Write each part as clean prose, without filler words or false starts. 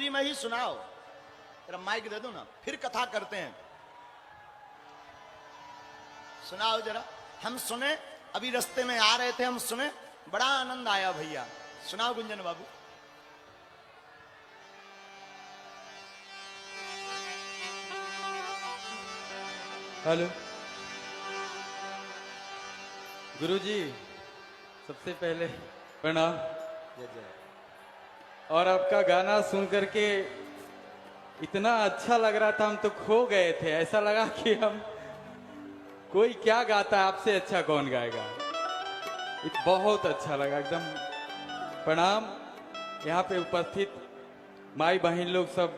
हिंदी में ही सुनाओ, तेरा माइक दे दो ना, फिर कथा करते हैं। सुनाओ जरा, हम सुने, अभी रास्ते में आ रहे थे, हम सुने, बड़ा आनंद आया भैया। सुनाओ गुंजन बाबू। हेलो गुरुजी, सबसे पहले प्रणाम। और आपका गाना सुन करके इतना अच्छा लग रहा था, हम तो खो गए थे। ऐसा लगा कि हम कोई क्या गाता है, आपसे अच्छा कौन गाएगा। बहुत अच्छा लगा एकदम। प्रणाम यहाँ पे उपस्थित माई बहन लोग सब,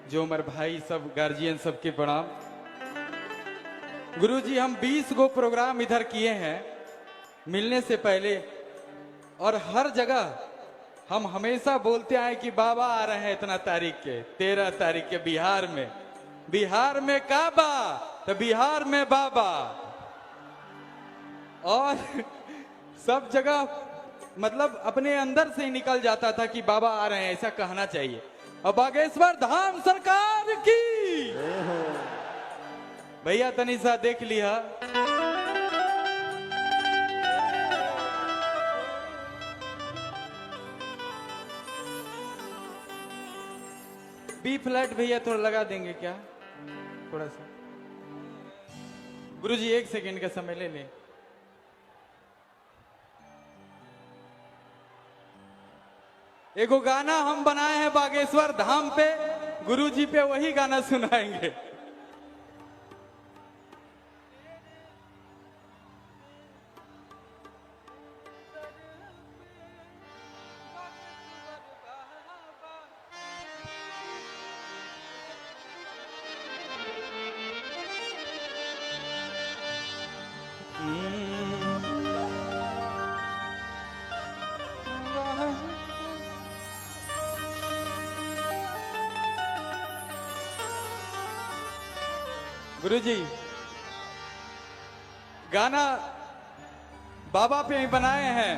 जो हमारे भाई सब, गार्जियन सबके प्रणाम। गुरुजी, हम 20 गो प्रोग्राम इधर किए हैं मिलने से पहले, और हर जगह हम हमेशा बोलते आए कि बाबा आ रहे हैं इतना तारीख के, 13 तारीख के बिहार में। बिहार में काबा तो बिहार में बाबा, और सब जगह मतलब अपने अंदर से ही निकल जाता था कि बाबा आ रहे हैं, ऐसा कहना चाहिए। और बागेश्वर धाम सरकार की। भैया तनिषा देख लिया। बी फ्लैट भैया थोड़ा लगा देंगे क्या, थोड़ा सा। गुरुजी 1 सेकंड का समय ले लें। एगो गाना हम बनाए हैं बागेश्वर धाम पे, गुरुजी पे वही गाना सुनाएंगे। गुरुजी गाना बाबा पे ही बनाए हैं।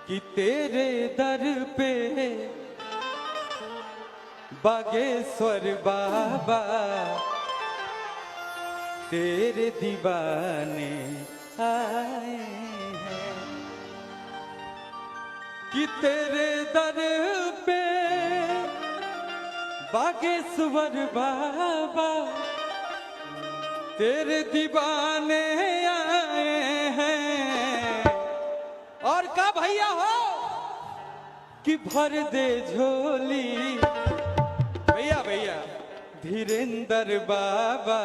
कि तेरे दर पे बागेश्वर बाबा, तेरे दीवाने आए हैं। कि तेरे दर पे बागेश्वर बाबा, तेरे दीवाने आए हैं। और का भैया हो कि भर दे झोली, भैया भैया धीरेंद्र बाबा।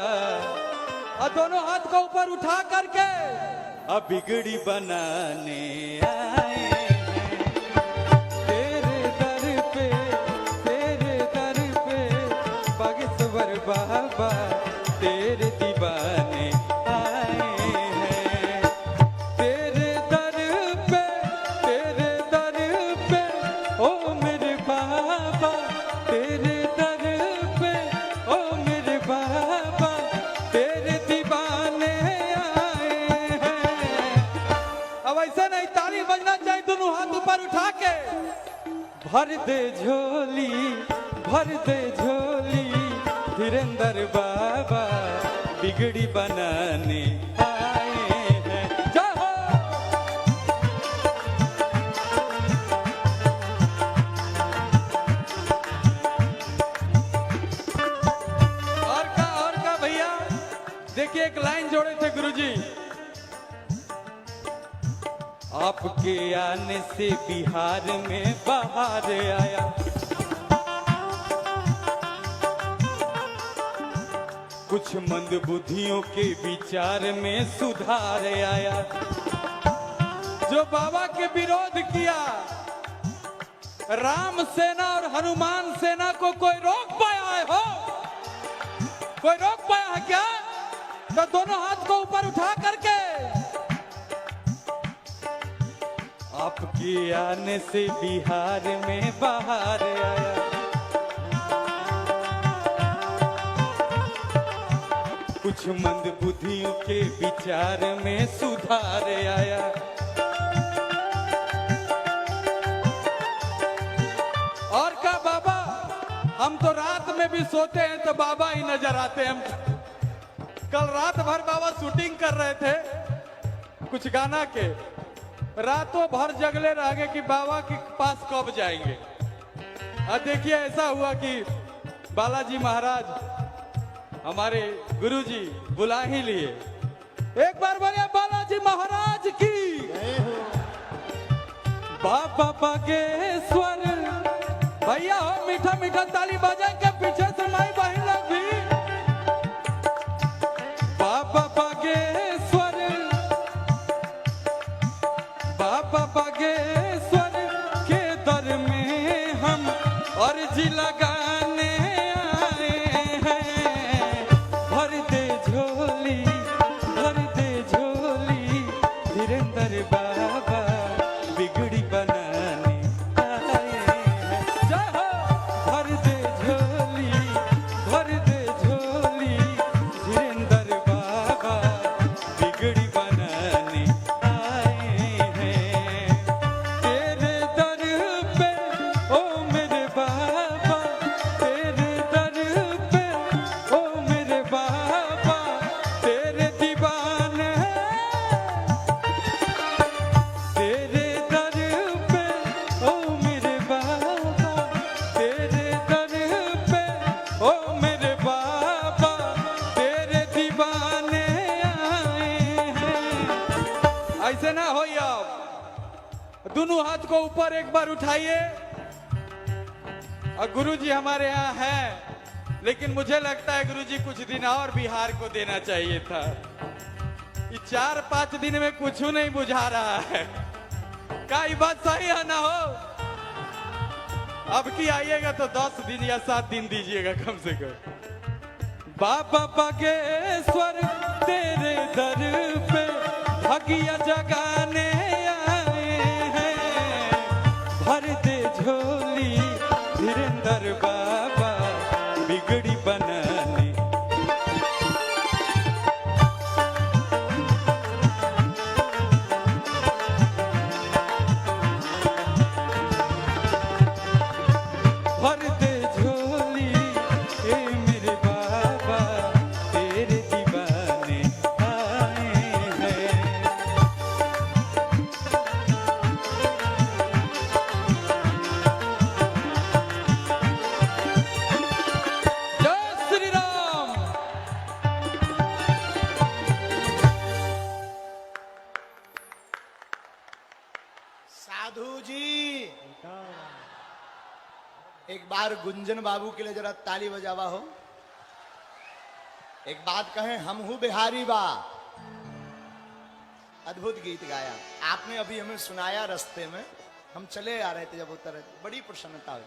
और दोनों हाथ को ऊपर उठा करके अब बिगड़ी बनाने आए हैं। बाबा तेरे दीवाने आए हैं। तेरे दर पे ओ मेरे बाबा, तेरे दर पे ओ मेरे बाबा, तेरे दीवाने आए हैं। अब ऐसा नहीं, ताली बजना चाहिए दोनों हाथ ऊपर उठा के। भर दे झोली, भर दे झोली, धीरेंद्र बाबा बिगड़ी बनाने आए हैं। जय हो। और का भैया देखिए, एक लाइन जोड़े थे गुरुजी। आपके आने से बिहार में बाहर आया, कुछ मंद बुद्धियों के विचार में सुधार आया। जो बाबा के विरोध किया, राम सेना और हनुमान सेना को कोई रोक पाया है? हो कोई रोक पाया है क्या? तो दोनों हाथ को ऊपर उठा करके। आपके आने से बिहार में बाहर आया, कुछ मंद बुद्धियों के विचार में सुधार आया। कभी सोते हैं तो बाबा ही नजर आते हैं। कल रात भर बाबा शूटिंग कर रहे थे कुछ गाना के, रातों भर जगले रह गए कि बाबा के पास कब जाएंगे। और देखिए ऐसा हुआ कि बालाजी महाराज हमारे गुरुजी बुला ही लिए। एक बार बोलिए बालाजी महाराज की। बाबा बागेश्वर भैया हो, मीठा मीठा ताली बजाएंगे पीछे से माई बहन लोग भी। बाबा बागेश्वर, बाबा बागेश्वर के दर में हम अर्जी लगाने आए हैं। भर दे झोली, भर दे झोली, धीरेन्द्र बाबा बिगड़ी बनाने आए हैं। जय हो। भर दे झोली, भर दे झोली, धीरेन्द्र बाबा बिगड़ी बनाने आए हैं। तेरे दर पे ओ मेरे बाबा, तेरे दर पे ओ मेरे बाबा, तेरे दीवाने, तेरे दर पे ओ मेरे बाबा, तेरे दर पे ओ मेरे बाबा, तेरे दीवाने आए हैं। ऐसे ना होइए आप, दोनों हाथ को ऊपर एक बार उठाइए। और गुरुजी हमारे यहाँ है, लेकिन मुझे लगता है गुरुजी कुछ दिन और बिहार को देना चाहिए था। ये 4-5 दिन में कुछ नहीं बुझा रहा है। क्या ये बात सही है ना हो? अब की आइएगा तो 10 दिन या 7 दिन दीजिएगा कम से कम। बाबा बागेश्वर तेरे दर पे भगिया जगाने आए हैं। भर दे झोली, धीरेन्द्र बाबा बिगड़ी बनाने। भर दे झोली ए मेरे बाबा, तेरे दीवाने आए हैं। जय श्री राम। साधु जी एक बार गुंजन बाबू के लिए जरा ताली बजावा हो। एक बात कहें, हम हूं बिहारी बा। अद्भुत गीत गाया आपने, अभी हमें सुनाया रास्ते में। हम चले आ रहे थे, जब उतर रहे थे, बड़ी प्रसन्नता हुई।